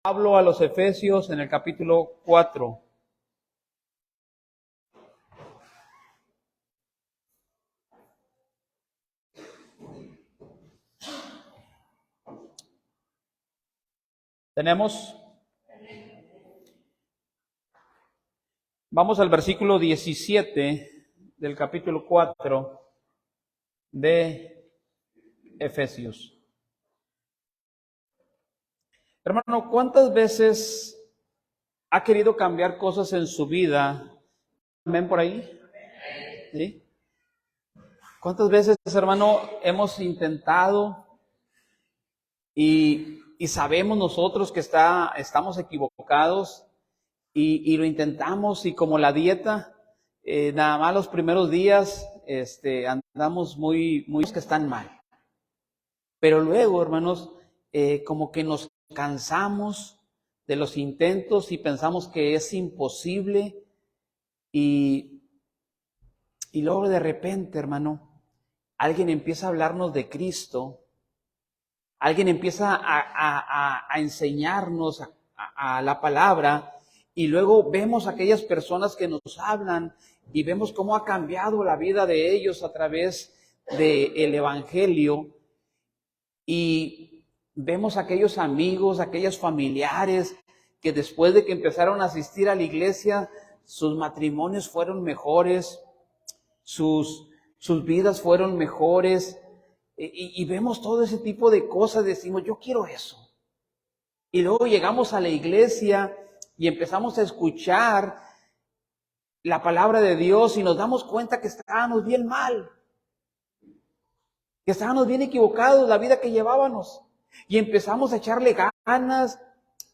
Pablo a los Efesios en el capítulo 4. Vamos al versículo 17 del capítulo 4 de Efesios. Hermano, ¿cuántas veces ha querido cambiar cosas en su vida? ¿Ven por ahí? ¿Sí? ¿Cuántas veces, hermano, hemos intentado y sabemos nosotros que estamos equivocados y lo intentamos, y como la dieta, nada más los primeros días andamos muy que están mal. Pero luego, hermanos, como que nos cansamos de los intentos y pensamos que es imposible, y luego de repente, hermano, alguien empieza a hablarnos de Cristo, alguien empieza a enseñarnos a la palabra, y luego vemos a aquellas personas que nos hablan y vemos cómo ha cambiado la vida de ellos a través del Evangelio, y vemos a aquellos amigos, aquellos familiares que después de que empezaron a asistir a la iglesia, sus matrimonios fueron mejores, sus vidas fueron mejores, y vemos todo ese tipo de cosas, decimos, yo quiero eso. Y luego llegamos a la iglesia y empezamos a escuchar la palabra de Dios y nos damos cuenta que estábamos bien mal, que estábamos bien equivocados la vida que llevábamos, y empezamos a echarle ganas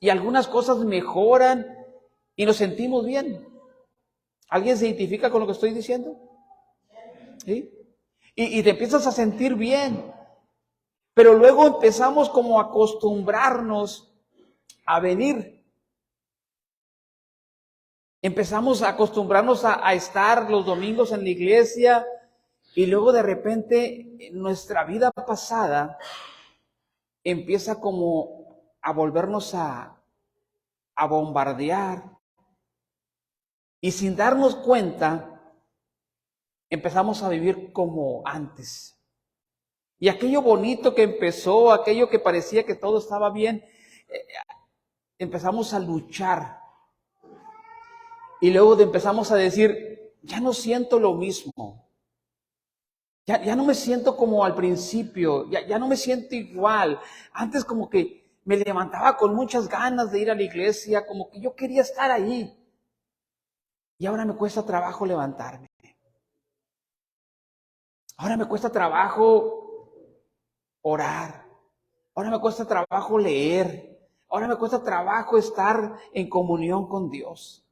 y algunas cosas mejoran y nos sentimos bien. ¿Alguien se identifica con lo que estoy diciendo? ¿Sí? Y te empiezas a sentir bien, pero luego empezamos como a acostumbrarnos a venir. Empezamos a acostumbrarnos a estar los domingos en la iglesia, y luego de repente nuestra vida pasada empieza como a volvernos a bombardear, y sin darnos cuenta empezamos a vivir como antes. Y aquello bonito que empezó, aquello que parecía que todo estaba bien, empezamos a luchar. Y luego empezamos a decir, ya no siento lo mismo. Ya no me siento como al principio, ya no me siento igual. Antes como que me levantaba con muchas ganas de ir a la iglesia, como que yo quería estar ahí. Y ahora me cuesta trabajo levantarme. Ahora me cuesta trabajo orar. Ahora me cuesta trabajo leer. Ahora me cuesta trabajo estar en comunión con Dios.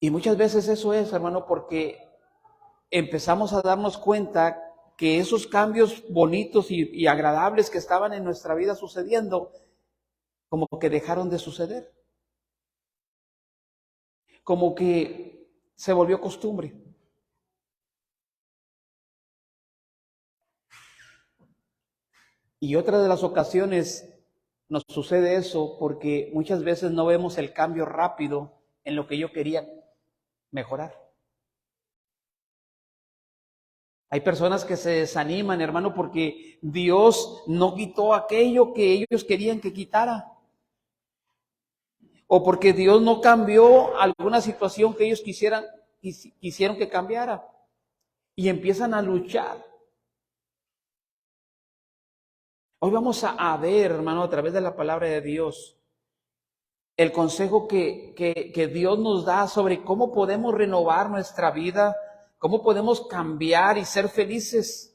Y muchas veces eso es, hermano, porque empezamos a darnos cuenta que esos cambios bonitos y agradables que estaban en nuestra vida sucediendo, como que dejaron de suceder. Como que se volvió costumbre. Y otra de las ocasiones nos sucede eso porque muchas veces no vemos el cambio rápido en lo que yo quería mejorar. Hay personas que se desaniman, hermano, porque Dios no quitó aquello que ellos querían que quitara. O porque Dios no cambió alguna situación que ellos quisieron que cambiara. Y empiezan a luchar. Hoy vamos a ver, hermano, a través de la palabra de Dios, el consejo que Dios nos da sobre cómo podemos renovar nuestra vida, cómo podemos cambiar y ser felices.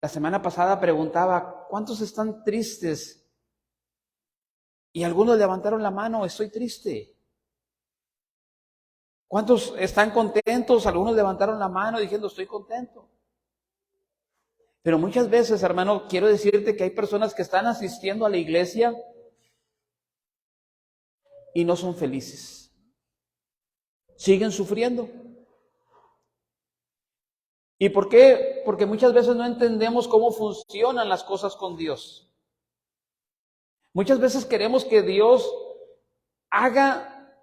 La semana pasada preguntaba, ¿cuántos están tristes? Y algunos levantaron la mano, estoy triste. ¿Cuántos están contentos? Algunos levantaron la mano diciendo, estoy contento. Pero muchas veces, hermano, quiero decirte que hay personas que están asistiendo a la iglesia y no son felices. Siguen sufriendo. ¿Y por qué? Porque muchas veces no entendemos cómo funcionan las cosas con Dios. Muchas veces queremos que Dios haga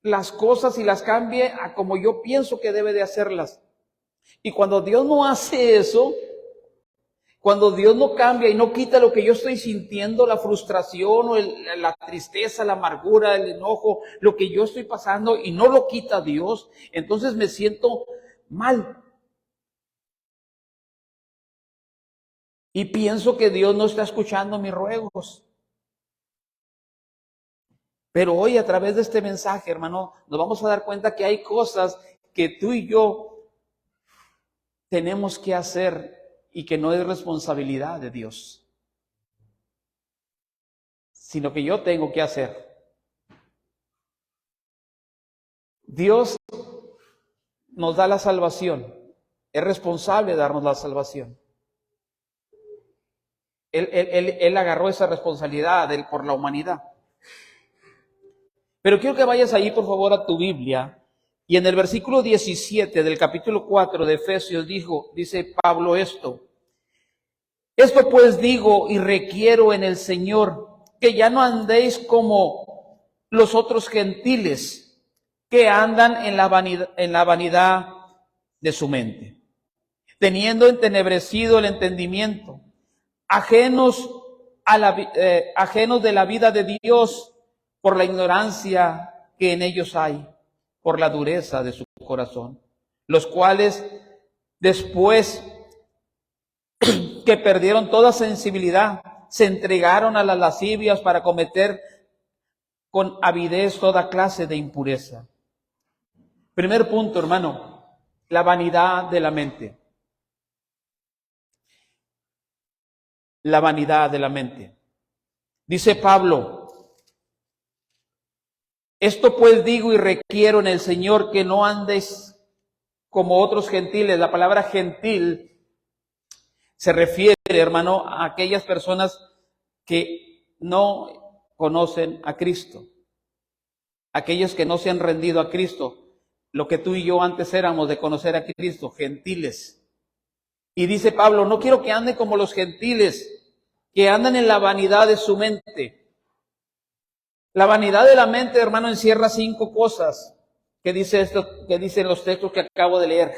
las cosas y las cambie a como yo pienso que debe de hacerlas. Y cuando Dios no hace eso, cuando Dios no cambia y no quita lo que yo estoy sintiendo, la frustración o la tristeza, la amargura, el enojo, lo que yo estoy pasando y no lo quita Dios, entonces me siento mal. Y pienso que Dios no está escuchando mis ruegos. Pero hoy a través de este mensaje, hermano, nos vamos a dar cuenta que hay cosas que tú y yo tenemos que hacer y que no es responsabilidad de Dios, sino que yo tengo que hacer. Dios nos da la salvación, es responsable de darnos la salvación. Él agarró esa responsabilidad por la humanidad. Pero quiero que vayas ahí, por favor, a tu Biblia. Y en el versículo 17 del capítulo 4 de Efesios dice Pablo esto. Esto pues digo y requiero en el Señor, que ya no andéis como los otros gentiles, que andan en la vanidad de su mente, teniendo entenebrecido el entendimiento, ajenos de la vida de Dios, por la ignorancia que en ellos hay, por la dureza de su corazón, los cuales después que perdieron toda sensibilidad, se entregaron a las lascivias para cometer con avidez toda clase de impureza. Primer punto, hermano, la vanidad de la mente. La vanidad de la mente. Dice Pablo, esto pues digo y requiero en el Señor, que no andes como otros gentiles. La palabra gentil se refiere, hermano, a aquellas personas que no conocen a Cristo. Aquellos que no se han rendido a Cristo. Lo que tú y yo antes éramos de conocer a Cristo, gentiles. Y dice Pablo, no quiero que anden como los gentiles, que andan en la vanidad de su mente. La vanidad de la mente, hermano, encierra 5 cosas que dicen los textos que acabo de leer.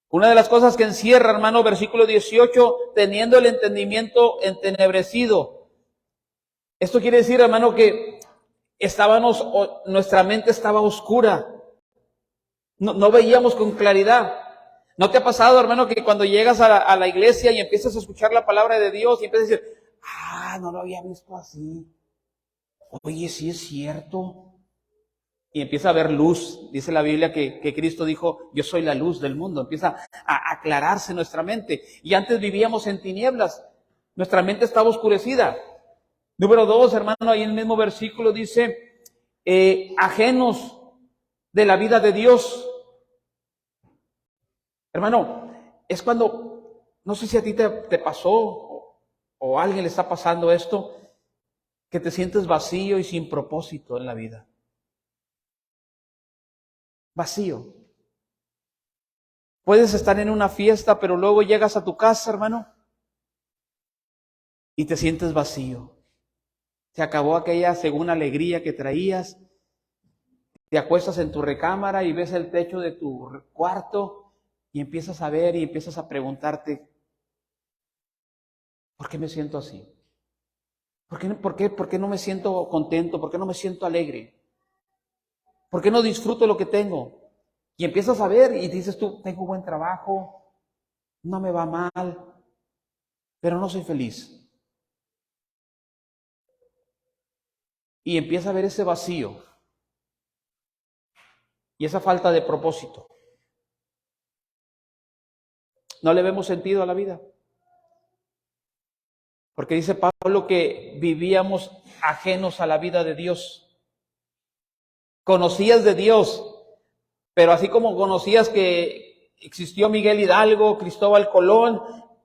Una de las cosas que encierra, hermano, versículo 18, teniendo el entendimiento entenebrecido. Esto quiere decir, hermano, que nuestra mente estaba oscura. No veíamos con claridad. ¿No te ha pasado, hermano, que cuando llegas a la iglesia y empiezas a escuchar la palabra de Dios y empiezas a decir, no lo había visto así? Oye, sí es cierto. Y empieza a haber luz. Dice la Biblia que Cristo dijo, yo soy la luz del mundo. Empieza a aclararse nuestra mente. Y antes vivíamos en tinieblas. Nuestra mente estaba oscurecida. Número 2, hermano, ahí en el mismo versículo dice, ajenos de la vida de Dios. Hermano, es cuando, no sé si a ti te pasó o a alguien le está pasando esto, que te sientes vacío y sin propósito en la vida. Vacío. Puedes estar en una fiesta, pero luego llegas a tu casa, hermano, y te sientes vacío. Se acabó aquella segunda alegría que traías. Te acuestas en tu recámara y ves el techo de tu cuarto y empiezas a ver y empiezas a preguntarte, ¿por qué me siento así? ¿Por qué no me siento contento? ¿Por qué no me siento alegre? ¿Por qué no disfruto lo que tengo? Y empiezas a ver y dices tú, tengo buen trabajo, no me va mal, pero no soy feliz. Y empieza a ver ese vacío y esa falta de propósito. No le vemos sentido a la vida. Porque dice Pablo que vivíamos ajenos a la vida de Dios. Conocías de Dios, pero así como conocías que existió Miguel Hidalgo, Cristóbal Colón,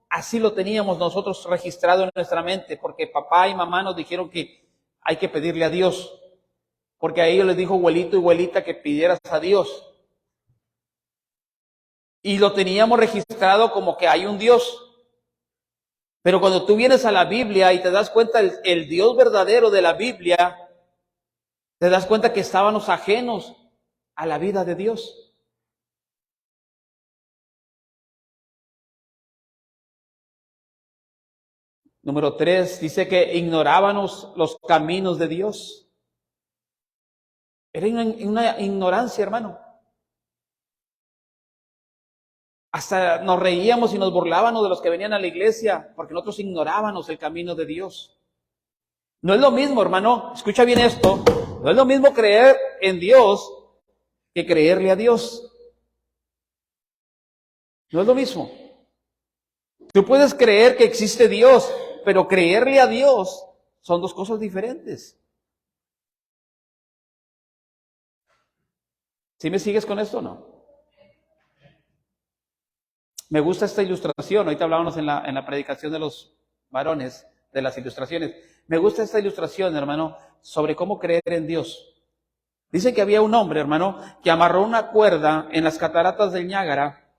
así lo teníamos nosotros registrado en nuestra mente, porque papá y mamá nos dijeron que hay que pedirle a Dios, porque a ellos les dijo abuelito y abuelita que pidieras a Dios. y lo teníamos registrado como que hay un Dios. Pero cuando tú vienes a la Biblia y te das cuenta el Dios verdadero de la Biblia, te das cuenta que estábamos ajenos a la vida de Dios. Número 3, dice que ignorábamos los caminos de Dios. Era una ignorancia, hermano. Hasta nos reíamos y nos burlábamos de los que venían a la iglesia, porque nosotros ignorábamos el camino de Dios. No es lo mismo, hermano, escucha bien esto, no es lo mismo creer en Dios que creerle a Dios. No es lo mismo. Tú puedes creer que existe Dios, pero creerle a Dios son dos cosas diferentes. ¿Sí me sigues con esto o no? Me gusta esta ilustración. Ahorita hablábamos en la predicación de los varones, de las ilustraciones. Me gusta esta ilustración, hermano, sobre cómo creer en Dios. Dice que había un hombre, hermano, que amarró una cuerda en las cataratas del Niágara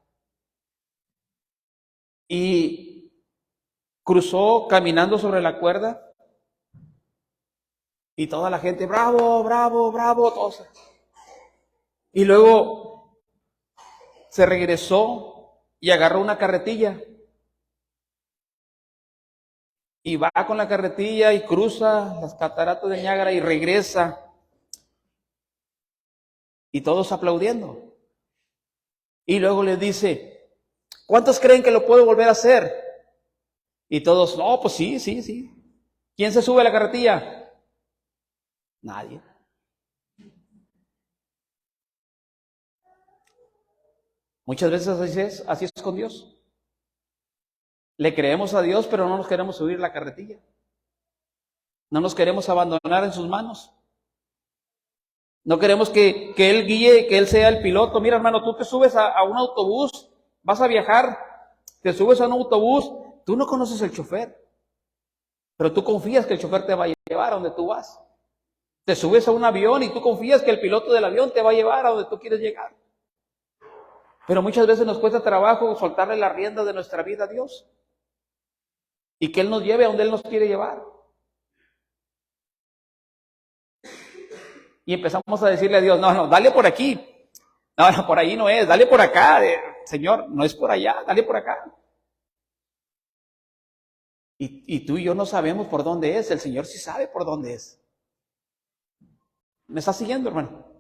y cruzó caminando sobre la cuerda y toda la gente, bravo, bravo, bravo, todos. Y luego se regresó y agarró una carretilla y va con la carretilla y cruza las cataratas del Niágara y regresa y todos aplaudiendo. Y luego les dice, ¿cuántos creen que lo puedo volver a hacer? Y todos, no, pues sí, sí, sí. ¿Quién se sube a la carretilla? Nadie. Muchas veces así es con Dios. Le creemos a Dios, pero no nos queremos subir la carretilla. No nos queremos abandonar en sus manos. No queremos que Él guíe, que Él sea el piloto. Mira, hermano, tú te subes a un autobús, vas a viajar, te subes a un autobús, tú no conoces el chofer, pero tú confías que el chofer te va a llevar a donde tú vas. Te subes a un avión y tú confías que el piloto del avión te va a llevar a donde tú quieres llegar. Pero muchas veces nos cuesta trabajo soltarle la rienda de nuestra vida a Dios y que Él nos lleve a donde Él nos quiere llevar. Y empezamos a decirle a Dios, no, no, dale por aquí. No, no, por ahí no es, dale por acá. Señor, no es por allá, dale por acá. Y tú y yo no sabemos por dónde es, el Señor sí sabe por dónde es. ¿Me estás siguiendo, hermano?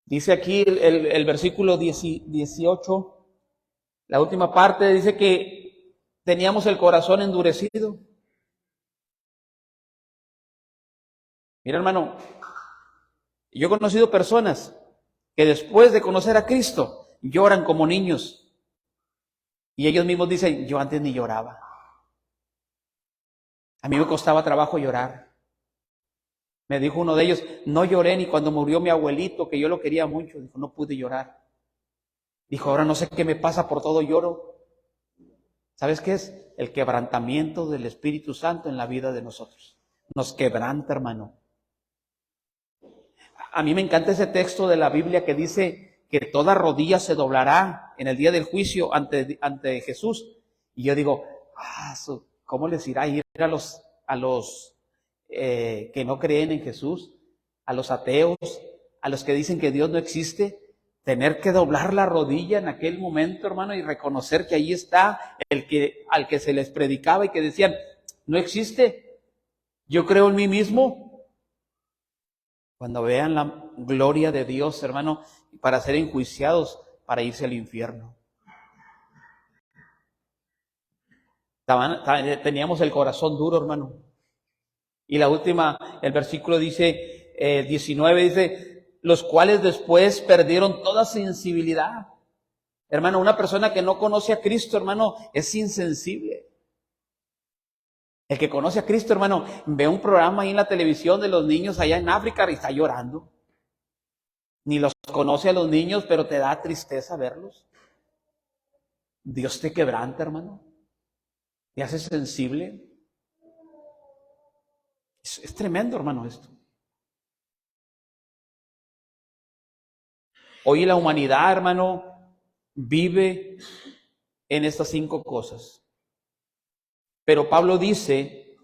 Dice aquí el versículo 18, la última parte, dice que teníamos el corazón endurecido. Mira, hermano, yo he conocido personas que después de conocer a Cristo lloran como niños. Y ellos mismos dicen, yo antes ni lloraba. A mí me costaba trabajo llorar. Me dijo uno de ellos, no lloré ni cuando murió mi abuelito, que yo lo quería mucho. Dijo, no pude llorar. Dijo, ahora no sé qué me pasa, por todo lloro. ¿Sabes qué es? El quebrantamiento del Espíritu Santo en la vida de nosotros. Nos quebranta, hermano. A mí me encanta ese texto de la Biblia que dice que toda rodilla se doblará en el día del juicio ante Jesús. Y yo digo, ¿cómo les irá a ir a los que no creen en Jesús, a los ateos, a los que dicen que Dios no existe? Tener que doblar la rodilla en aquel momento, hermano, y reconocer que ahí está al que se les predicaba y que decían, no existe, yo creo en mí mismo. Cuando vean la gloria de Dios, hermano, para ser enjuiciados, para irse al infierno. Teníamos el corazón duro, hermano. Y la última, el versículo dice, 19, dice, los cuales después perdieron toda sensibilidad. Hermano, una persona que no conoce a Cristo, hermano, es insensible. El que conoce a Cristo, hermano, ve un programa ahí en la televisión de los niños allá en África y está llorando. Ni los conoce a los niños, pero te da tristeza verlos. Dios te quebranta, hermano. Te hace sensible. Es tremendo, hermano, esto. Hoy la humanidad, hermano, vive en estas 5 cosas. Pero Pablo dice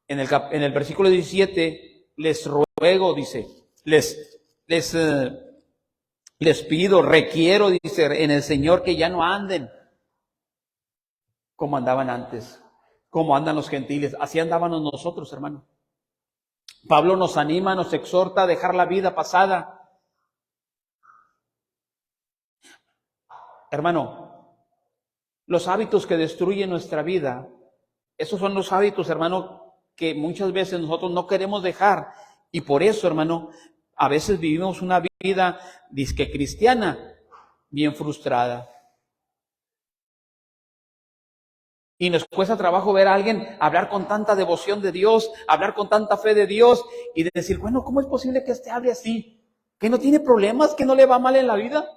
en el versículo 17, les ruego, dice, les pido, requiero, dice, en el Señor que ya no anden como andaban antes, como andan los gentiles. Así andábamos nosotros, hermano. Pablo nos anima, nos exhorta a dejar la vida pasada. Hermano, los hábitos que destruyen nuestra vida, esos son los hábitos, hermano, que muchas veces nosotros no queremos dejar. Y por eso, hermano, a veces vivimos una vida disque cristiana, bien frustrada. Y nos cuesta trabajo ver a alguien hablar con tanta devoción de Dios, hablar con tanta fe de Dios y decir, bueno, ¿cómo es posible que este hable así? ¿Que no tiene problemas? ¿Que no le va mal en la vida?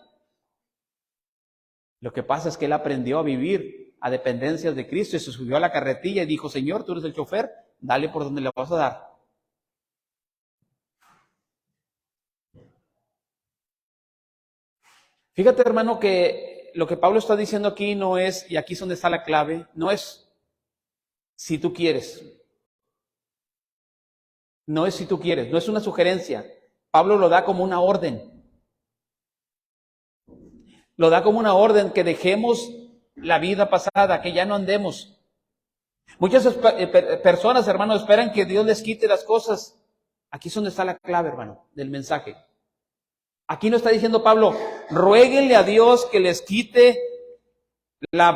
Lo que pasa es que él aprendió a vivir a dependencias de Cristo y se subió a la carretilla y dijo, Señor, tú eres el chofer, dale por donde le vas a dar. Fíjate, hermano, que lo que Pablo está diciendo aquí no es, y aquí es donde está la clave, no es si tú quieres. No es si tú quieres, no es una sugerencia. Pablo lo da como una orden. Lo da como una orden que dejemos la vida pasada, que ya no andemos. Muchas personas, hermano, esperan que Dios les quite las cosas. Aquí es donde está la clave, hermano, del mensaje. Aquí no está diciendo Pablo, ruéguenle a Dios que les quite la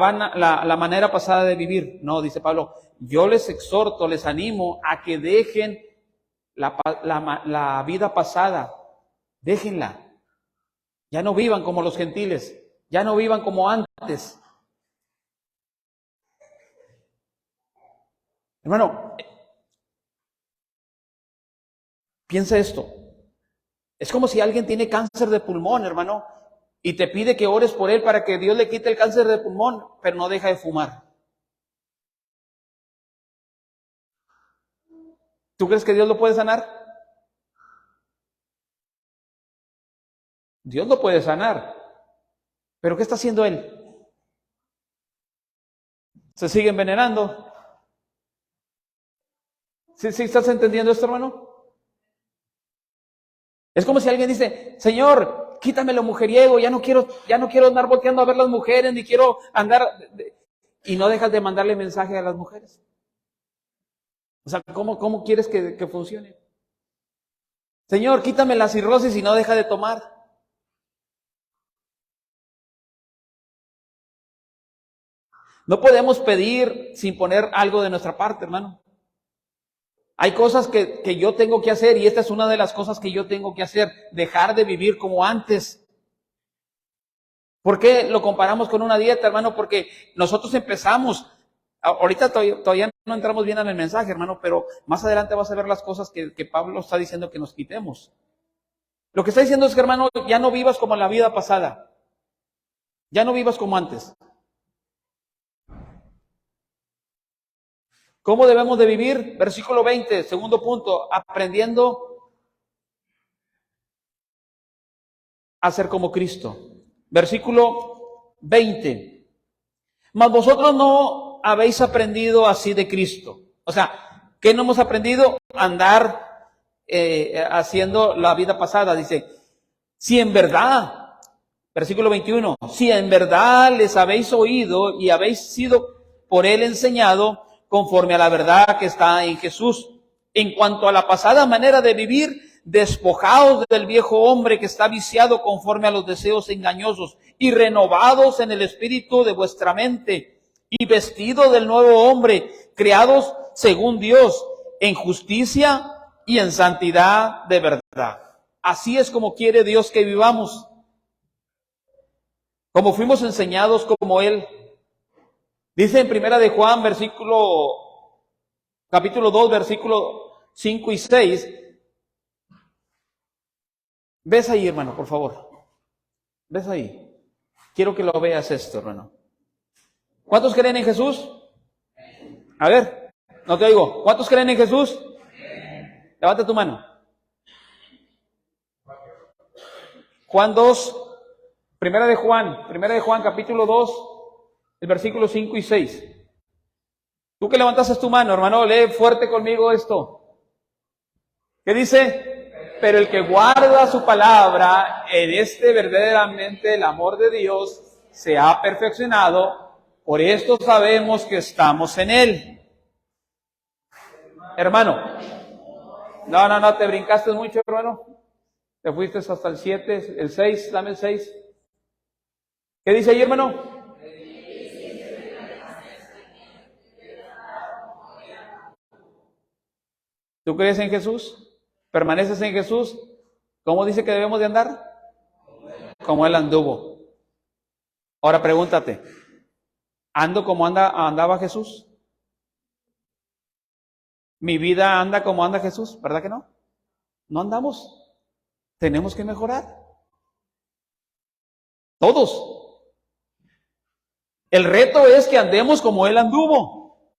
manera pasada de vivir. No, dice Pablo, yo les exhorto, les animo a que dejen la vida pasada. Déjenla. Ya no vivan como los gentiles. Ya no vivan como antes. Hermano, piensa esto. Es como si alguien tiene cáncer de pulmón, hermano, y te pide que ores por él para que Dios le quite el cáncer de pulmón, pero no deja de fumar. ¿Tú crees que Dios lo puede sanar? Dios lo puede sanar. ¿Pero qué está haciendo él? ¿Se sigue envenenando? ¿Sí estás entendiendo esto, hermano? Es como si alguien dice, Señor, quítame lo mujeriego, ya no quiero andar volteando a ver las mujeres, ni quiero andar... Y no dejas de mandarle mensaje a las mujeres. O sea, ¿cómo quieres que funcione? Señor, quítame la cirrosis y no deja de tomar. No podemos pedir sin poner algo de nuestra parte, hermano. Hay cosas que yo tengo que hacer y esta es una de las cosas que yo tengo que hacer, dejar de vivir como antes. ¿Por qué lo comparamos con una dieta, hermano? Porque nosotros empezamos, ahorita todavía no entramos bien en el mensaje, hermano, pero más adelante vas a ver las cosas que Pablo está diciendo que nos quitemos. Lo que está diciendo es que, hermano, ya no vivas como en la vida pasada. Ya no vivas como antes. ¿Cómo debemos de vivir? Versículo 20, segundo punto, aprendiendo a ser como Cristo. Versículo 20. Mas vosotros no habéis aprendido así de Cristo. O sea, ¿qué no hemos aprendido? Andar haciendo la vida pasada. Dice, si en verdad, versículo 21, si en verdad les habéis oído y habéis sido por él enseñado, conforme a la verdad que está en Jesús. En cuanto a la pasada manera de vivir, despojaos del viejo hombre que está viciado conforme a los deseos engañosos y renovados en el espíritu de vuestra mente y vestido del nuevo hombre, creados según Dios, en justicia y en santidad de verdad. Así es como quiere Dios que vivamos, como fuimos enseñados como Él. Dice en Primera de Juan, capítulo 2, versículo 5 y 6. ¿Ves ahí, hermano, por favor? ¿Ves ahí? Quiero que lo veas esto, hermano. ¿Cuántos creen en Jesús? A ver, no te oigo. ¿Cuántos creen en Jesús? Levanta tu mano. Juan 2, Primera de Juan capítulo 2, el versículo 5 y 6. Tú que levantaste tu mano, hermano, lee fuerte conmigo esto. ¿Qué dice? Pero el que guarda su palabra, en este verdaderamente el amor de Dios se ha perfeccionado, por esto sabemos que estamos en él. Hermano, no, te brincaste mucho, hermano. Te fuiste hasta el 7, el 6, dame el 6. ¿Qué dice ahí, hermano? ¿Tú crees en Jesús? ¿Permaneces en Jesús? ¿Cómo dice que debemos de andar? Como Él anduvo. Ahora pregúntate, ¿ando como andaba Jesús? ¿Mi vida anda como anda Jesús? ¿Verdad que no? No andamos. Tenemos que mejorar. Todos. El reto es que andemos como Él anduvo.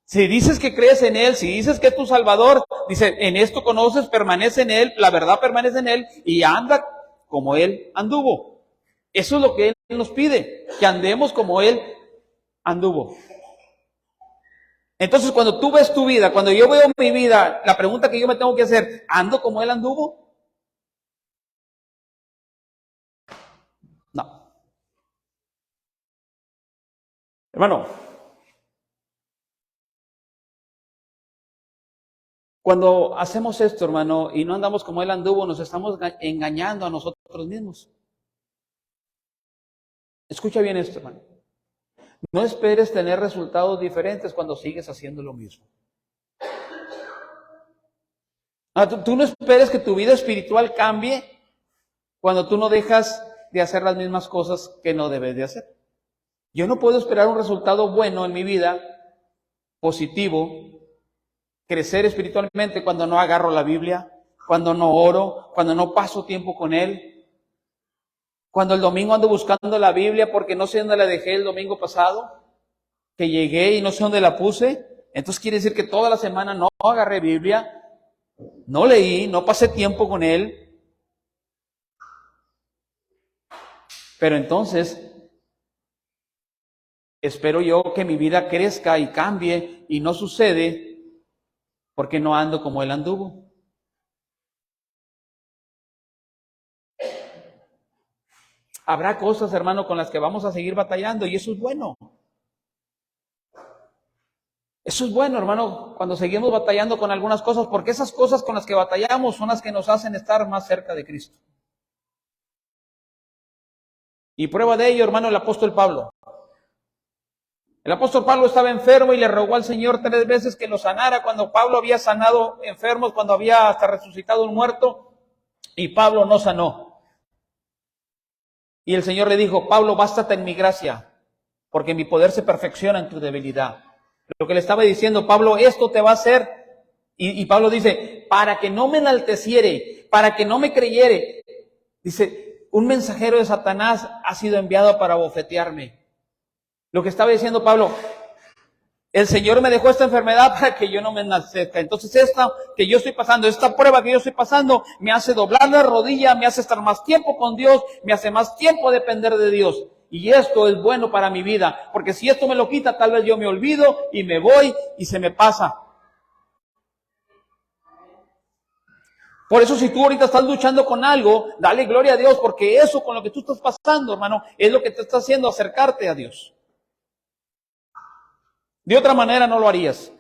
Si dices que crees en Él, si dices que es tu Salvador, dice, en esto conoces, permanece en Él, la verdad permanece en Él y anda como Él anduvo. Eso es lo que Él nos pide, que andemos como Él anduvo. Entonces, cuando tú ves tu vida, cuando yo veo mi vida, la pregunta que yo me tengo que hacer, ¿ando como Él anduvo? No. Hermano, cuando hacemos esto, hermano, y no andamos como Él anduvo, nos estamos engañando a nosotros mismos. Escucha bien esto, hermano. No esperes tener resultados diferentes cuando sigues haciendo lo mismo. Tú no esperes que tu vida espiritual cambie cuando tú no dejas de hacer las mismas cosas que no debes de hacer. Yo no puedo esperar un resultado bueno en mi vida, positivo, crecer espiritualmente cuando no agarro la Biblia, cuando no oro, cuando no paso tiempo con Él, cuando el domingo ando buscando la Biblia porque no sé dónde la dejé el domingo pasado, que llegué y no sé dónde la puse. Entonces quiere decir que toda la semana no agarré Biblia, no leí, no pasé tiempo con Él. Pero entonces espero yo que mi vida crezca y cambie y no sucede porque no ando como Él anduvo. Habrá cosas, hermano, con las que vamos a seguir batallando y eso es bueno. Eso es bueno, hermano, cuando seguimos batallando con algunas cosas, porque esas cosas con las que batallamos son las que nos hacen estar más cerca de Cristo. Y prueba de ello, hermano, el apóstol Pablo. El apóstol Pablo estaba enfermo y le rogó al Señor 3 veces que lo sanara cuando Pablo había sanado enfermos, cuando había hasta resucitado un muerto, y Pablo no sanó. Y el Señor le dijo, Pablo, bástate en mi gracia, porque mi poder se perfecciona en tu debilidad. Lo que le estaba diciendo, Pablo, esto te va a hacer, y Pablo dice, para que no me enalteciere, para que no me creyere, dice, un mensajero de Satanás ha sido enviado para bofetearme. Lo que estaba diciendo Pablo, el Señor me dejó esta enfermedad para que yo no me enaltezca. Entonces esta que yo estoy pasando, esta prueba que yo estoy pasando, me hace doblar la rodilla, me hace estar más tiempo con Dios, me hace más tiempo depender de Dios. Y esto es bueno para mi vida, porque si esto me lo quita, tal vez yo me olvido y me voy y se me pasa. Por eso si tú ahorita estás luchando con algo, dale gloria a Dios, porque eso con lo que tú estás pasando, hermano, es lo que te está haciendo acercarte a Dios. De otra manera no lo harías.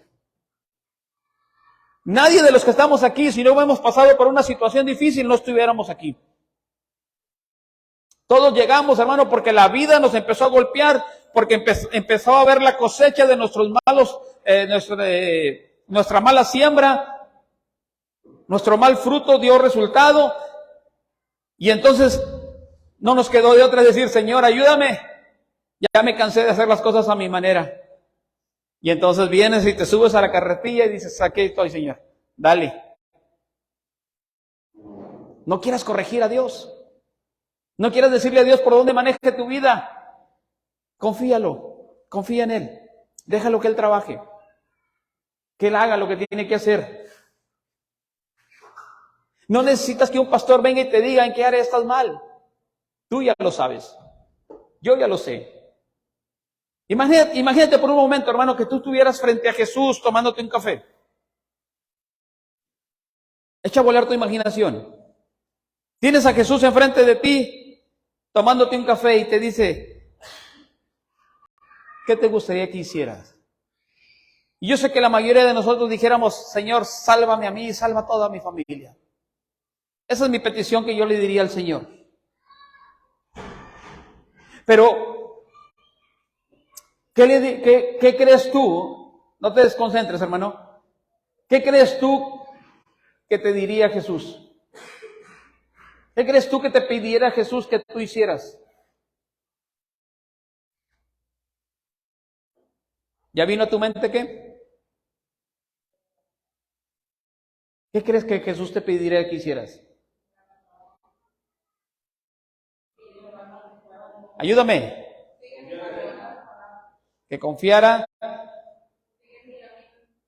Nadie de los que estamos aquí, si no hemos pasado por una situación difícil, no estuviéramos aquí. Todos llegamos, hermano, porque la vida nos empezó a golpear, porque empezó a ver la cosecha de nuestros malos, nuestra mala siembra, nuestro mal fruto dio resultado, y entonces no nos quedó de otra decir, Señor, ayúdame, ya me cansé de hacer las cosas a mi manera. Y entonces vienes y te subes a la carretilla y dices, aquí estoy, Señor, dale. No quieras corregir a Dios. No quieras decirle a Dios por dónde maneje tu vida. Confíalo, confía en Él. Déjalo que Él trabaje. Que Él haga lo que tiene que hacer. No necesitas que un pastor venga y te diga en qué área estás mal. Tú ya lo sabes. Yo ya lo sé. Imagínate por un momento, hermano, que tú estuvieras frente a Jesús tomándote un café. Echa a volar tu imaginación. Tienes a Jesús enfrente de ti, tomándote un café y te dice, ¿qué te gustaría que hicieras? Y yo sé que la mayoría de nosotros dijéramos, Señor, sálvame a mí y salva a toda mi familia. Esa es mi petición que yo le diría al Señor. Pero, ¿qué crees tú? No te desconcentres, hermano. ¿Qué crees tú que te diría Jesús? ¿Qué crees tú que te pidiera Jesús que tú hicieras? ¿Ya vino a tu mente qué? ¿Qué crees que Jesús te pediría que hicieras? Ayúdame. Que confiara.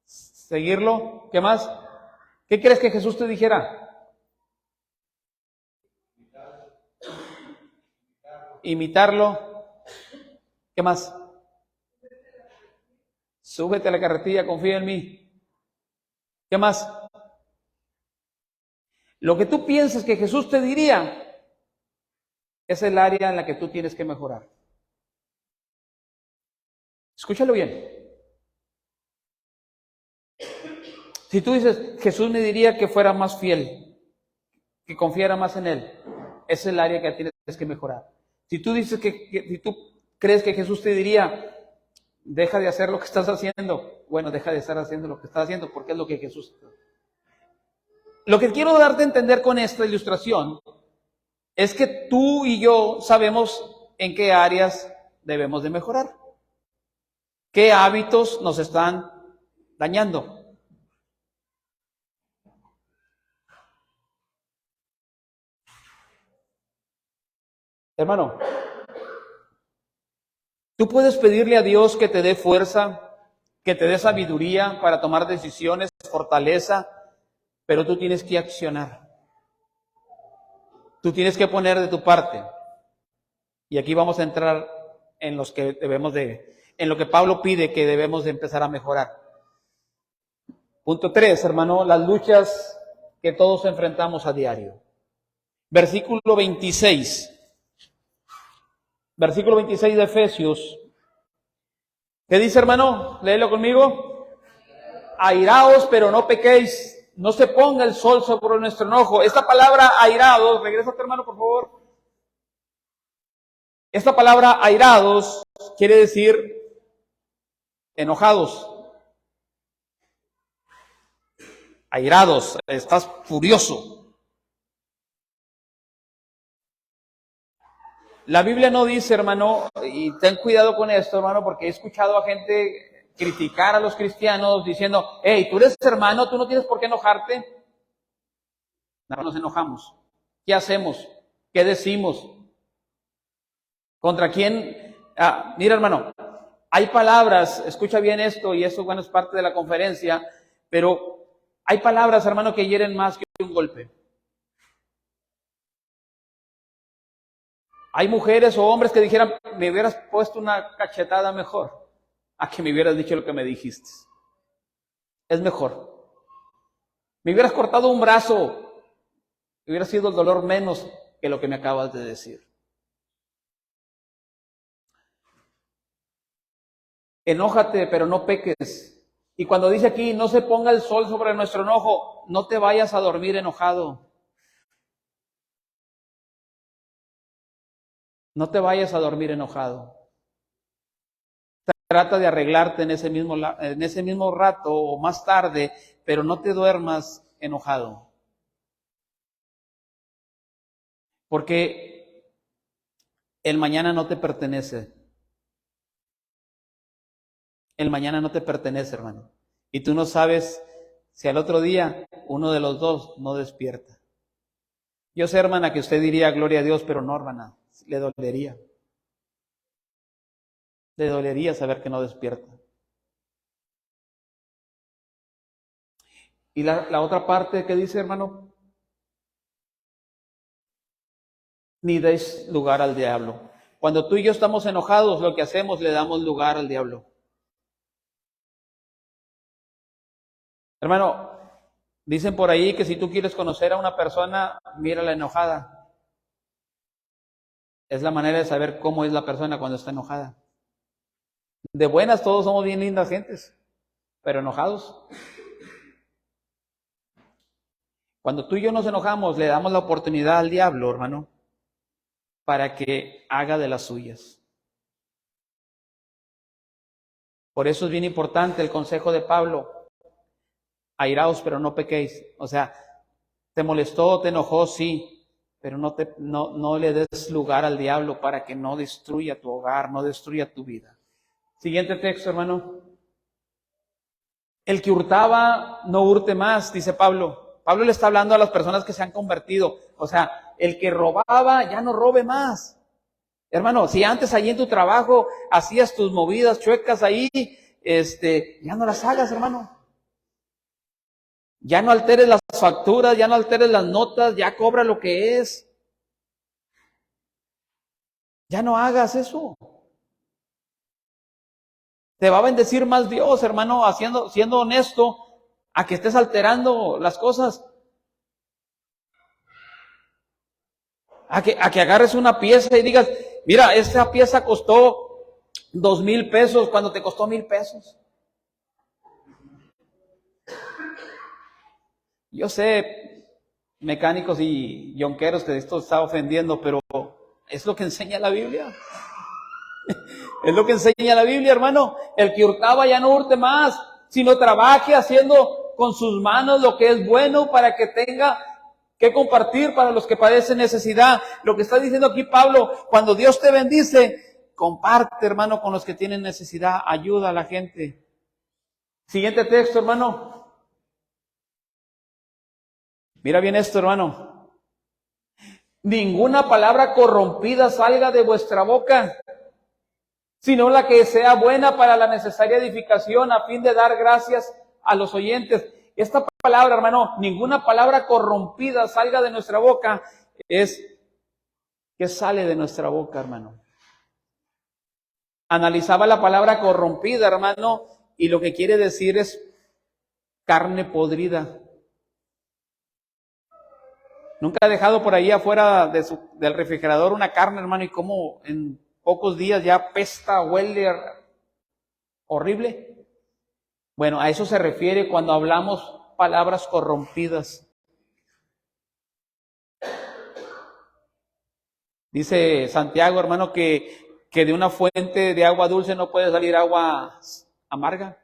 Seguirlo. ¿Qué más? ¿Qué crees que Jesús te dijera? Imitarlo. ¿Qué más? Súbete a la carretilla, confía en mí. ¿Qué más? Lo que tú piensas que Jesús te diría es el área en la que tú tienes que mejorar. Escúchalo bien. Si tú dices, Jesús me diría que fuera más fiel, que confiara más en Él, esa es el área que tienes que mejorar. Si tú dices si tú crees que Jesús te diría, deja de hacer lo que estás haciendo, bueno, deja de estar haciendo lo que estás haciendo, porque es lo que Jesús... Lo que quiero darte a entender con esta ilustración es que tú y yo sabemos en qué áreas debemos de mejorar, qué hábitos nos están dañando. Hermano, tú puedes pedirle a Dios que te dé fuerza, que te dé sabiduría para tomar decisiones, fortaleza, pero tú tienes que accionar. Tú tienes que poner de tu parte. Y aquí vamos a entrar en en lo que Pablo pide que debemos de empezar a mejorar. Punto 3, hermano, las luchas que todos enfrentamos a diario. Versículo 26. Versículo 26 de Efesios. ¿Qué dice, hermano? Léelo conmigo. Airaos, pero no pequéis. No se ponga el sol sobre nuestro enojo. Esta palabra airados, regrésate, hermano, por favor. Esta palabra airados quiere decir enojados. Airados, estás furioso. La Biblia no dice, hermano, y ten cuidado con esto, hermano, porque he escuchado a gente criticar a los cristianos diciendo, hey, tú eres hermano, tú no tienes por qué enojarte. No nos enojamos. ¿Qué hacemos? ¿Qué decimos? ¿Contra quién? Mira, hermano, hay palabras, escucha bien esto, y eso, bueno, es parte de la conferencia, pero hay palabras, hermano, que hieren más que un golpe. Hay mujeres o hombres que dijeran, me hubieras puesto una cachetada mejor a que me hubieras dicho lo que me dijiste. Es mejor. Me hubieras cortado un brazo, hubiera sido el dolor menos que lo que me acabas de decir. Enójate, pero no peques. Y cuando dice aquí, no se ponga el sol sobre nuestro enojo, no te vayas a dormir enojado. No te vayas a dormir enojado. Trata de arreglarte en ese mismo rato o más tarde, pero no te duermas enojado. Porque el mañana no te pertenece. El mañana no te pertenece, hermano. Y tú no sabes si al otro día uno de los dos no despierta. Yo sé, hermana, que usted diría gloria a Dios, pero no, hermana, le dolería. Le dolería saber que no despierta. Y la otra parte que dice, hermano, ni des lugar al diablo. Cuando tú y yo estamos enojados, lo que hacemos, le damos lugar al diablo. Hermano, dicen por ahí que si tú quieres conocer a una persona, mírala enojada. Es la manera de saber cómo es la persona cuando está enojada. De buenas todos somos bien lindas gentes, pero enojados. Cuando tú y yo nos enojamos, le damos la oportunidad al diablo, hermano, para que haga de las suyas. Por eso es bien importante el consejo de Pablo. Airaos, pero no pequéis. O sea, te molestó, te enojó, sí, pero no le des lugar al diablo para que no destruya tu hogar, no destruya tu vida. Siguiente texto, hermano. El que hurtaba, no hurte más, dice Pablo. Pablo le está hablando a las personas que se han convertido. O sea, el que robaba, ya no robe más. Hermano, si antes allí en tu trabajo hacías tus movidas chuecas ahí, ya no las hagas, hermano. Ya no alteres las facturas, ya no alteres las notas, ya cobra lo que es. Ya no hagas eso. Te va a bendecir más Dios, hermano, siendo honesto, a que estés alterando las cosas. A que agarres una pieza y digas, mira, esta pieza costó 2,000 pesos cuando te costó 1,000 pesos. Yo sé, mecánicos y yonqueros, que esto está ofendiendo, pero es lo que enseña la Biblia. Es lo que enseña la Biblia, hermano. El que hurtaba ya no hurte más, sino trabaje haciendo con sus manos lo que es bueno para que tenga que compartir para los que padecen necesidad. Lo que está diciendo aquí Pablo, cuando Dios te bendice, comparte, hermano, con los que tienen necesidad, ayuda a la gente. Siguiente texto, hermano. Mira bien esto, hermano. Ninguna palabra corrompida salga de vuestra boca, sino la que sea buena para la necesaria edificación a fin de dar gracias a los oyentes. Esta palabra, hermano, ninguna palabra corrompida salga de nuestra boca, es que sale de nuestra boca, hermano. Analizaba la palabra corrompida, hermano, y lo que quiere decir es carne podrida. Nunca ha dejado por ahí afuera del refrigerador una carne, hermano, y como en pocos días ya pesta, huele horrible. Bueno, a eso se refiere cuando hablamos palabras corrompidas. Dice Santiago, hermano, que de una fuente de agua dulce no puede salir agua amarga.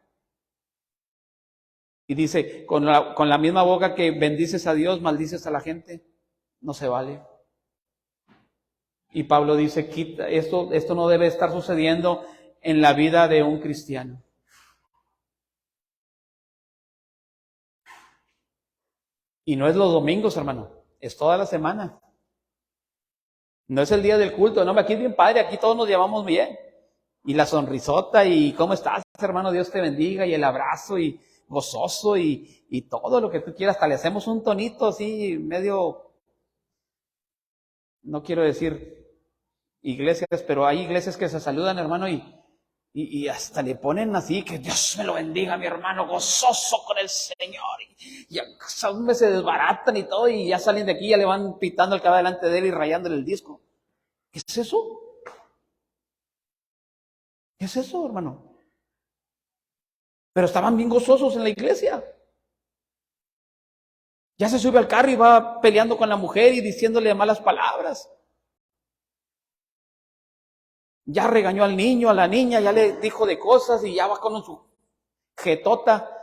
Y dice, con la misma boca que bendices a Dios, maldices a la gente. No se vale. Y Pablo dice, quita, esto no debe estar sucediendo en la vida de un cristiano. Y no es los domingos, hermano, es toda la semana. No es el día del culto, no, aquí es bien padre, aquí todos nos llevamos bien. Y la sonrisota, y ¿cómo estás, hermano? Dios te bendiga, y el abrazo, y gozoso, y todo lo que tú quieras. Hasta le hacemos un tonito así, medio, no quiero decir iglesias, pero hay iglesias que se saludan, hermano, y hasta le ponen así, que Dios me lo bendiga, mi hermano, gozoso con el Señor. Y a veces se desbaratan y todo, y ya salen de aquí, ya le van pitando el cabello delante de él y rayándole el disco. ¿Qué es eso? ¿Qué es eso, hermano? Pero estaban bien gozosos en la iglesia. Ya se sube al carro y va peleando con la mujer y diciéndole malas palabras. Ya regañó al niño, a la niña, ya le dijo de cosas y ya va con su jetota.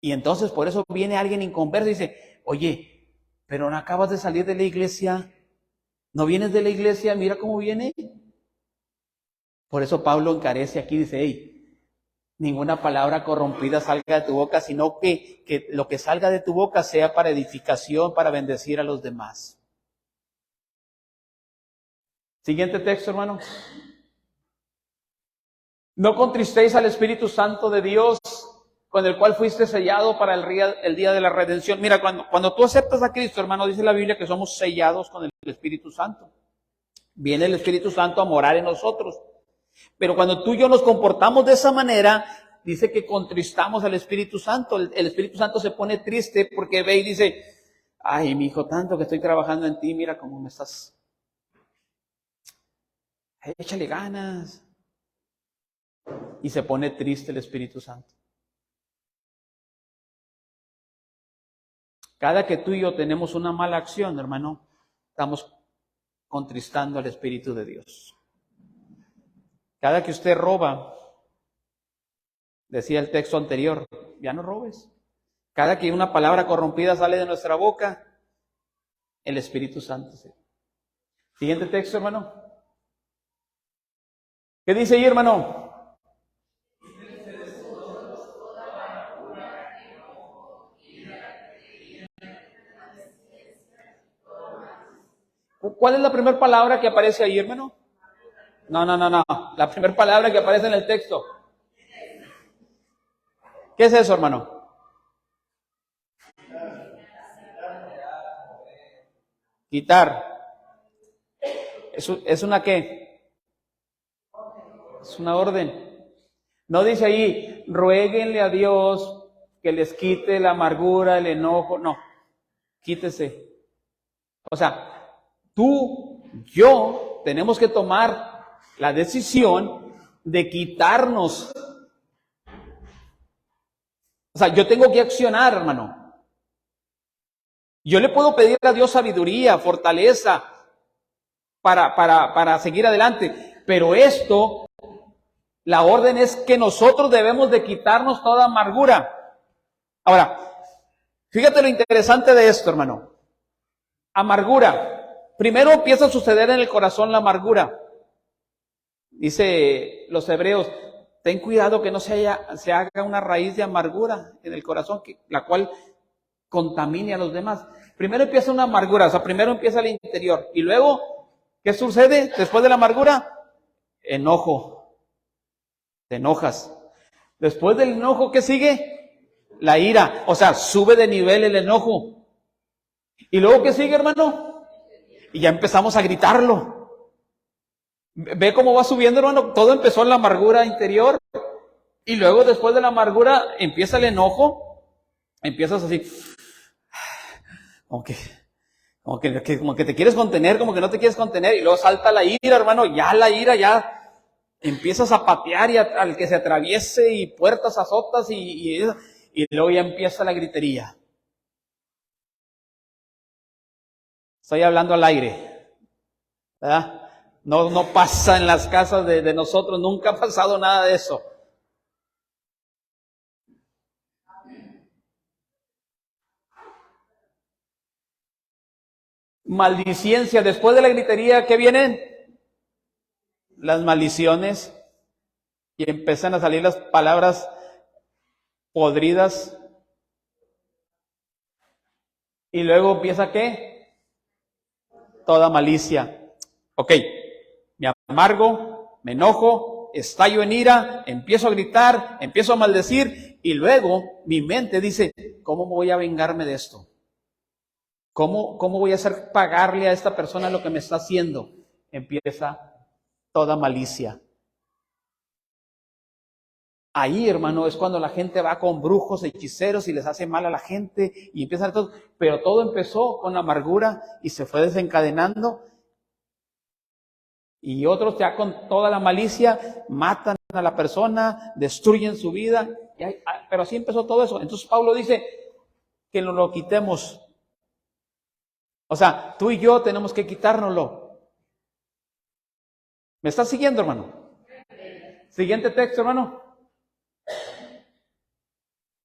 Y entonces por eso viene alguien inconverso y dice, oye, pero no acabas de salir de la iglesia, no vienes de la iglesia, mira cómo viene. Por eso Pablo encarece aquí, dice, hey, ninguna palabra corrompida salga de tu boca, sino que lo que salga de tu boca sea para edificación, para bendecir a los demás. Siguiente texto, hermano. No contristéis al Espíritu Santo de Dios, con el cual fuiste sellado para el día de la redención. Mira, cuando tú aceptas a Cristo, hermano, dice la Biblia que somos sellados con el Espíritu Santo. Viene el Espíritu Santo a morar en nosotros. Pero cuando tú y yo nos comportamos de esa manera, dice que contristamos al Espíritu Santo. El Espíritu Santo se pone triste porque ve y dice, ay, mi hijo, tanto que estoy trabajando en ti, mira cómo me estás. Échale ganas. Y se pone triste el Espíritu Santo. Cada que tú y yo tenemos una mala acción, hermano, estamos contristando al Espíritu de Dios. Cada que usted roba, decía el texto anterior, ya no robes. Cada que una palabra corrompida sale de nuestra boca, el Espíritu Santo. ¿Sí? Siguiente texto, hermano. ¿Qué dice ahí, hermano? ¿Cuál es la primera palabra que aparece ahí, hermano? No. La primera palabra que aparece en el texto. ¿Qué es eso, hermano? Quitar. ¿Es una qué? Es una orden. No dice ahí, ruéguenle a Dios que les quite la amargura, el enojo. No, quítese. O sea, tú, yo, tenemos que tomar la decisión de quitarnos. O sea, yo tengo que accionar, hermano. Yo le puedo pedir a Dios sabiduría, fortaleza para seguir adelante. Pero esto, la orden es que nosotros debemos de quitarnos toda amargura. Ahora, fíjate lo interesante de esto, hermano. Amargura. Primero empieza a suceder en el corazón la amargura. Dice los hebreos, ten cuidado que no se haga una raíz de amargura en el corazón, la cual contamine a los demás. Primero empieza una amargura, o sea, primero empieza el interior. Y luego, ¿qué sucede después de la amargura? Enojo. Te enojas. Después del enojo, ¿qué sigue? La ira. O sea, sube de nivel el enojo. ¿Y luego qué sigue, hermano? Y ya empezamos a gritarlo. ¿Ve cómo va subiendo, hermano? Todo empezó en la amargura interior. Y luego, después de la amargura, empieza el enojo. Empiezas así. Como que te quieres contener, como que no te quieres contener. Y luego salta la ira, hermano. Ya la ira, ya empiezas a patear y al que se atraviese y puertas azotas y luego ya empieza la gritería. Estoy hablando al aire, ¿verdad? No pasa en las casas de nosotros, nunca ha pasado nada de eso. Maldiciencia, después de la gritería, ¿qué vienen? Las maldiciones. Y empiezan a salir las palabras podridas. Y luego empieza ¿qué? Toda malicia. Ok, me amargo, me enojo, estallo en ira, empiezo a gritar, empiezo a maldecir y luego mi mente dice, ¿cómo voy a vengarme de esto? ¿Cómo voy a hacer pagarle a esta persona lo que me está haciendo? Empieza toda malicia. Ahí, hermano, es cuando la gente va con brujos, hechiceros y les hace mal a la gente y empiezan todo. Pero todo empezó con amargura y se fue desencadenando. Y otros ya con toda la malicia matan a la persona, destruyen su vida. Pero así empezó todo eso. Entonces Pablo dice que nos lo quitemos. O sea, tú y yo tenemos que quitárnoslo. ¿Me estás siguiendo, hermano? Siguiente texto, hermano.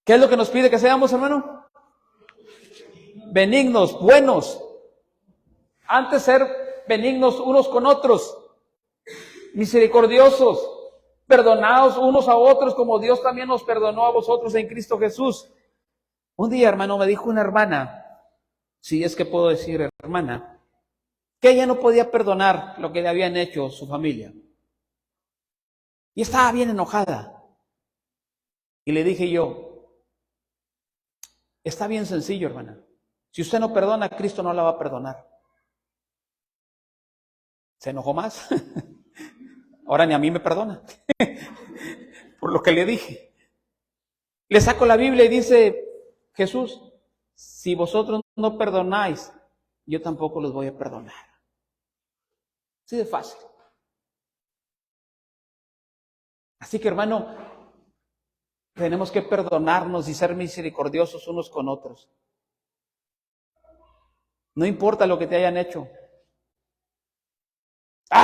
¿Qué es lo que nos pide que seamos, hermano? Benignos, buenos. Antes ser benignos unos con otros. Misericordiosos. Perdonados unos a otros como Dios también nos perdonó a vosotros en Cristo Jesús. Un día, hermano, me dijo una hermana, si es que puedo decir hermana, que ella no podía perdonar lo que le habían hecho su familia. Y estaba bien enojada. Y le dije yo, Está bien sencillo, hermana. Si usted no perdona, Cristo no la va a perdonar. ¿Se enojó más? Ahora ni a mí me perdona. Por lo que le dije. Le saco la Biblia y dice Jesús, si vosotros no perdonáis, yo tampoco los voy a perdonar. Así de fácil. Así que, hermano, tenemos que perdonarnos y ser misericordiosos unos con otros. No importa lo que te hayan hecho.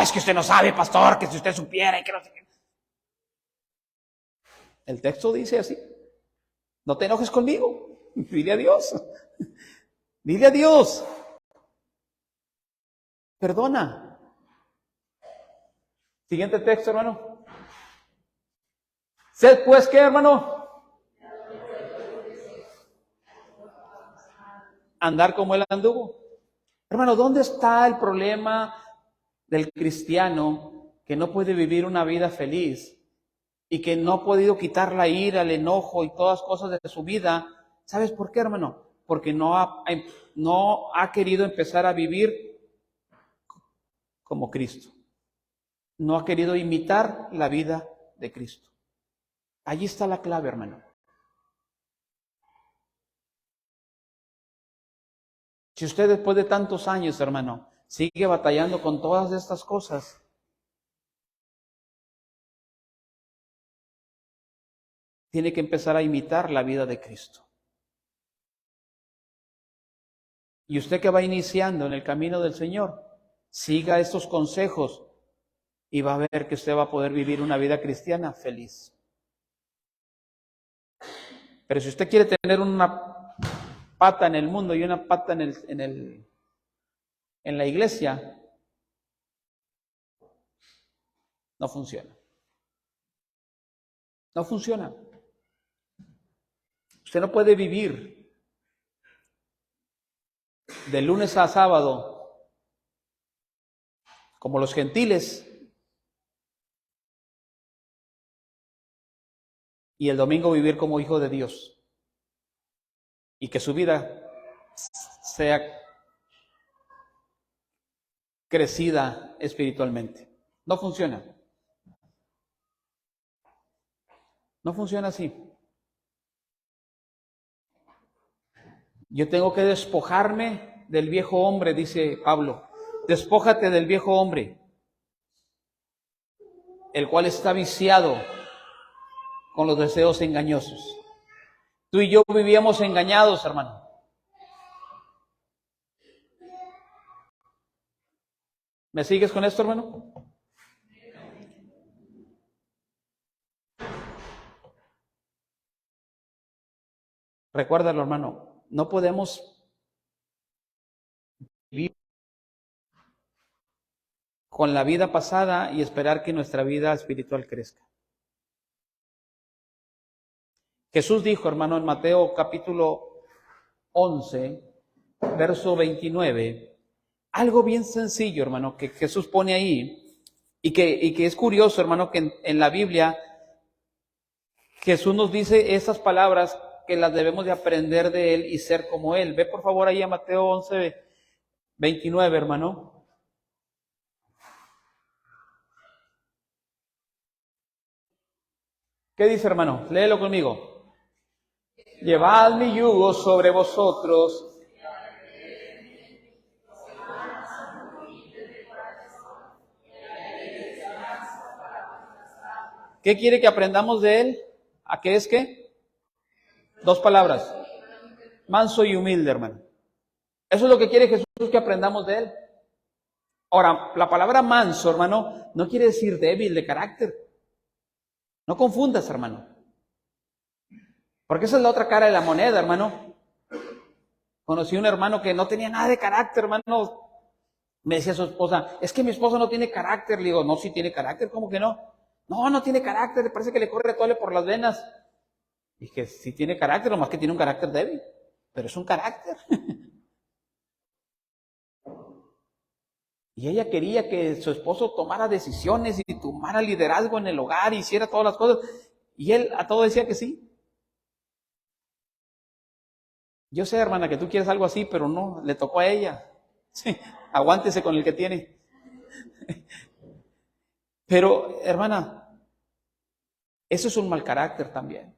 Es que usted no sabe, pastor, que si usted supiera y que no sé qué. El texto dice así. No te enojes conmigo. Dile a Dios. Dile a Dios. Perdona. Siguiente texto, hermano. Sed pues, ¿qué, hermano? Andar como él anduvo. Hermano, ¿dónde está el problema del cristiano que no puede vivir una vida feliz y que no ha podido quitar la ira, el enojo y todas cosas de su vida? ¿Sabes por qué, hermano? Porque no ha querido empezar a vivir como Cristo. No ha querido imitar la vida de Cristo. Allí está la clave, hermano. Si usted después de tantos años, hermano, sigue batallando con todas estas cosas, tiene que empezar a imitar la vida de Cristo. Y usted que va iniciando en el camino del Señor, siga estos consejos y va a ver que usted va a poder vivir una vida cristiana feliz. Pero si usted quiere tener una pata en el mundo y una pata en la iglesia, no funciona. No funciona. Usted no puede vivir de lunes a sábado como los gentiles y el domingo vivir como hijo de Dios y que su vida sea crecida espiritualmente. No funciona. No funciona así. Yo tengo que despojarme del viejo hombre, dice Pablo. Despójate del viejo hombre, el cual está viciado con los deseos engañosos. Tú y yo vivíamos engañados, hermano. ¿Me sigues con esto, hermano? Recuérdalo, hermano, no podemos vivir con la vida pasada y esperar que nuestra vida espiritual crezca. Jesús dijo, hermano, en Mateo capítulo 11, verso 29, algo bien sencillo, hermano, que Jesús pone ahí y que es curioso, hermano, que en la Biblia Jesús nos dice esas palabras que las debemos de aprender de Él y ser como Él. Ve por favor ahí a Mateo 11, 29, hermano. ¿Qué dice, hermano? Léelo conmigo. Llevad mi yugo sobre vosotros. ¿Qué quiere que aprendamos de Él? ¿A qué es qué? Dos palabras. Manso y humilde, hermano. Eso es lo que quiere Jesús que aprendamos de Él. Ahora, la palabra manso, hermano, no quiere decir débil de carácter. No confundas, hermano. Porque esa es la otra cara de la moneda, hermano. Conocí un hermano que no tenía nada de carácter, hermano. Me decía su esposa, es que mi esposo no tiene carácter. Le digo, no, sí tiene carácter, ¿cómo que no? No, no tiene carácter, le parece que le corre tole por las venas. Y que sí tiene carácter, nomás que tiene un carácter débil. Pero es un carácter. Y ella quería que su esposo tomara decisiones y tomara liderazgo en el hogar, hiciera todas las cosas. Y él a todo decía que sí. Yo sé, hermana, que tú quieres algo así, pero no, le tocó a ella. Sí, aguántese con el que tiene. Pero, hermana, eso es un mal carácter también.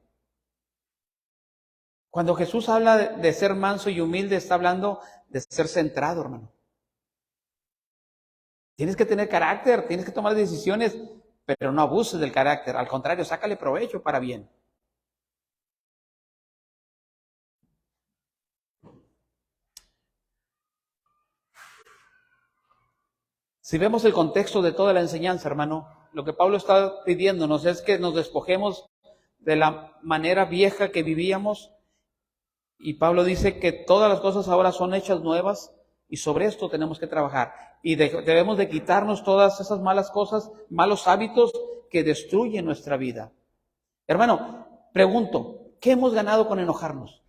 Cuando Jesús habla de ser manso y humilde, está hablando de ser centrado, hermano. Tienes que tener carácter, tienes que tomar decisiones, pero no abuses del carácter. Al contrario, sácale provecho para bien. Si vemos el contexto de toda la enseñanza, hermano, lo que Pablo está pidiéndonos es que nos despojemos de la manera vieja que vivíamos. Y Pablo dice que todas las cosas ahora son hechas nuevas y sobre esto tenemos que trabajar. Y debemos de quitarnos todas esas malas cosas, malos hábitos que destruyen nuestra vida. Hermano, pregunto, ¿qué hemos ganado con enojarnos?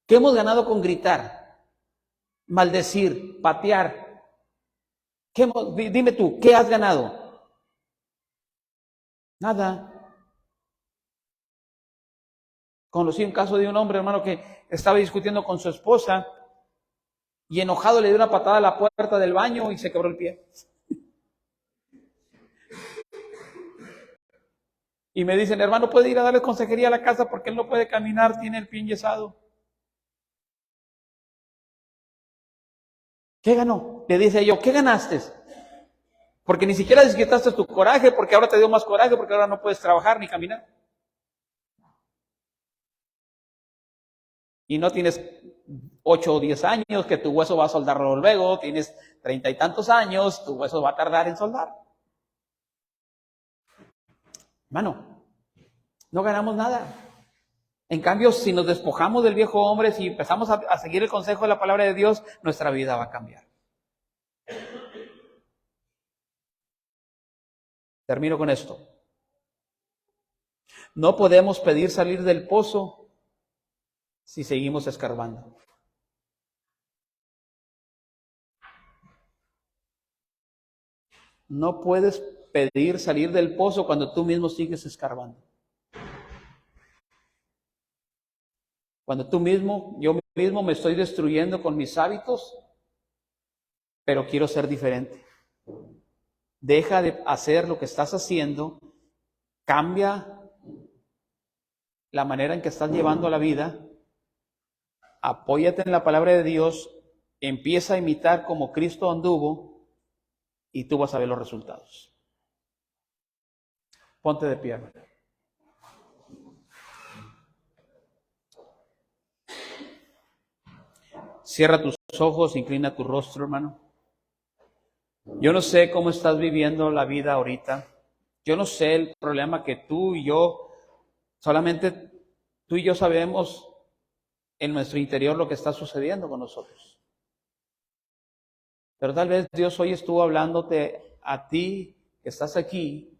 ¿Qué hemos ganado con gritar, maldecir, patear? Dime tú, ¿qué has ganado? Nada. Conocí un caso de un hombre, hermano, que estaba discutiendo con su esposa y enojado le dio una patada a la puerta del baño y se quebró el pie. Y me dicen, hermano, ¿puede ir a darle consejería a la casa porque él no puede caminar, tiene el pie enyesado? ¿Qué ganó? Le dice yo, ¿qué ganaste? Porque ni siquiera desquitaste tu coraje, porque ahora te dio más coraje, porque ahora no puedes trabajar ni caminar. Y no tienes 8 o 10 años que tu hueso va a soldarlo luego, tienes 30 y tantos años, tu hueso va a tardar en soldar. Hermano, no ganamos nada. En cambio, si nos despojamos del viejo hombre, si empezamos a seguir el consejo de la palabra de Dios, nuestra vida va a cambiar. Termino con esto. No podemos pedir salir del pozo si seguimos escarbando. No puedes pedir salir del pozo cuando tú mismo sigues escarbando. Cuando yo mismo me estoy destruyendo con mis hábitos, pero quiero ser diferente. Deja de hacer lo que estás haciendo, cambia la manera en que estás llevando la vida, apóyate en la palabra de Dios, empieza a imitar como Cristo anduvo y tú vas a ver los resultados. Ponte de pie. Cierra tus ojos, inclina tu rostro, hermano. Yo no sé cómo estás viviendo la vida ahorita. Yo no sé el problema que tú y yo, solamente tú y yo sabemos en nuestro interior lo que está sucediendo con nosotros. Pero tal vez Dios hoy estuvo hablándote a ti que estás aquí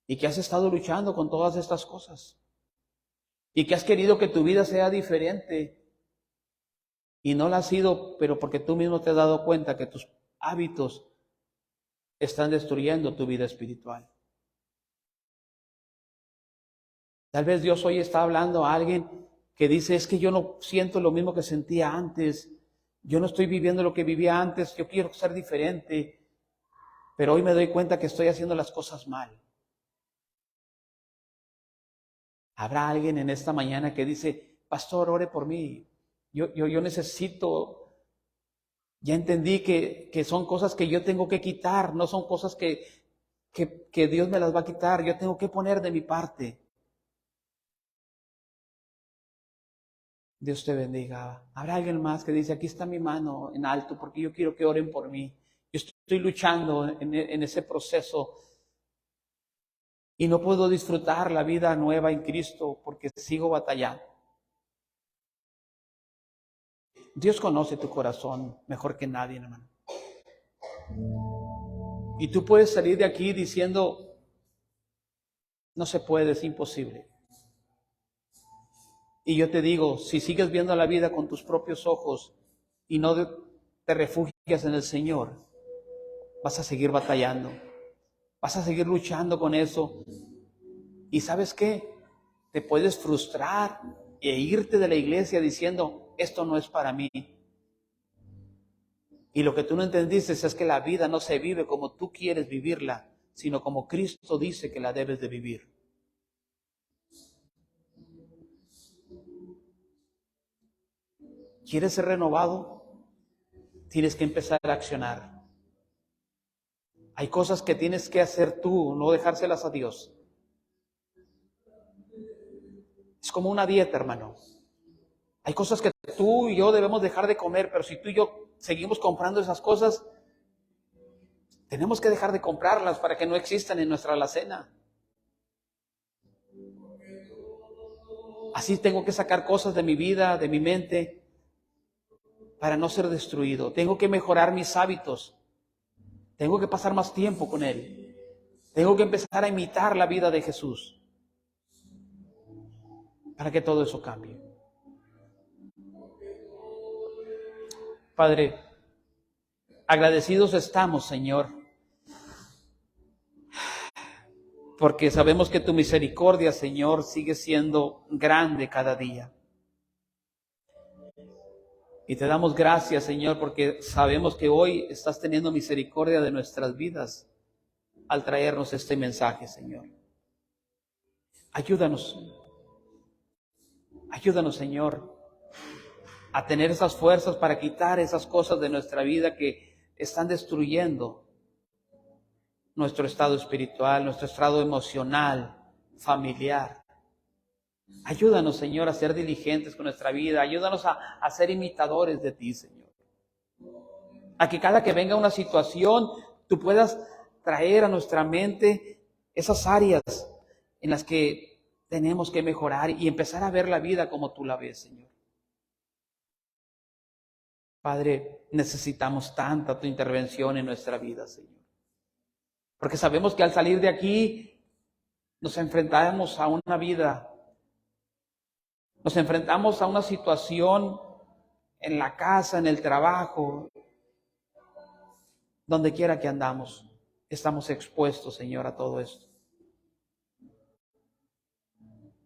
y que has estado luchando con todas estas cosas y que has querido que tu vida sea diferente y no la ha sido, pero porque tú mismo te has dado cuenta que tus hábitos están destruyendo tu vida espiritual. Tal vez Dios hoy está hablando a alguien que dice, es que yo no siento lo mismo que sentía antes, yo no estoy viviendo lo que vivía antes, yo quiero ser diferente, pero hoy me doy cuenta que estoy haciendo las cosas mal. Habrá alguien en esta mañana que dice, pastor, ore por mí, yo necesito, ya entendí que son cosas que yo tengo que quitar, no son cosas que Dios me las va a quitar, yo tengo que poner de mi parte. Dios te bendiga. Habrá alguien más que dice, aquí está mi mano en alto porque yo quiero que oren por mí. Yo estoy luchando en ese proceso y no puedo disfrutar la vida nueva en Cristo porque sigo batallando. Dios conoce tu corazón mejor que nadie, hermano. Y tú puedes salir de aquí diciendo, no se puede, es imposible. Y yo te digo, si sigues viendo la vida con tus propios ojos y no te refugias en el Señor, vas a seguir batallando, vas a seguir luchando con eso. ¿Y sabes qué? Te puedes frustrar e irte de la iglesia diciendo, esto no es para mí. Y lo que tú no entendiste es que la vida no se vive como tú quieres vivirla, sino como Cristo dice que la debes de vivir. ¿Quieres ser renovado? Tienes que empezar a accionar. Hay cosas que tienes que hacer tú, no dejárselas a Dios. Es como una dieta, hermano. Hay cosas que tú y yo debemos dejar de comer, pero si tú y yo seguimos comprando esas cosas, tenemos que dejar de comprarlas para que no existan en nuestra alacena. Así tengo que sacar cosas de mi vida, de mi mente, para no ser destruido. Tengo que mejorar mis hábitos. Tengo que pasar más tiempo con Él. Tengo que empezar a imitar la vida de Jesús para que todo eso cambie. Padre, agradecidos estamos, Señor, porque sabemos que tu misericordia, Señor, sigue siendo grande cada día. Y te damos gracias, Señor, porque sabemos que hoy estás teniendo misericordia de nuestras vidas al traernos este mensaje, Señor. Ayúdanos, Señor, a tener esas fuerzas para quitar esas cosas de nuestra vida que están destruyendo nuestro estado espiritual, nuestro estado emocional, familiar. Ayúdanos, Señor, a ser diligentes con nuestra vida. Ayúdanos a ser imitadores de ti, Señor. A que cada que venga una situación, tú puedas traer a nuestra mente esas áreas en las que tenemos que mejorar y empezar a ver la vida como tú la ves, Señor. Padre, necesitamos tanta tu intervención en nuestra vida, Señor. Porque sabemos que al salir de aquí nos enfrentamos a una vida, nos enfrentamos a una situación en la casa, en el trabajo, donde quiera que andamos. Estamos expuestos, Señor, a todo esto.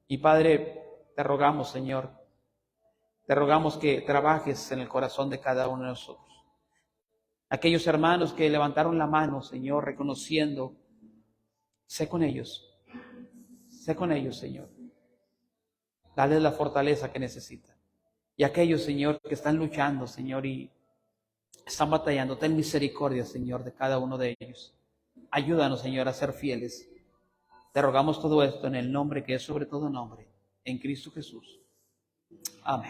Y Padre, te rogamos, Señor, te rogamos que trabajes en el corazón de cada uno de nosotros. Aquellos hermanos que levantaron la mano, Señor, reconociendo, sé con ellos, Señor. Dales la fortaleza que necesitan. Y aquellos, Señor, que están luchando, Señor, y están batallando, ten misericordia, Señor, de cada uno de ellos. Ayúdanos, Señor, a ser fieles. Te rogamos todo esto en el nombre que es sobre todo nombre, en Cristo Jesús. Amén.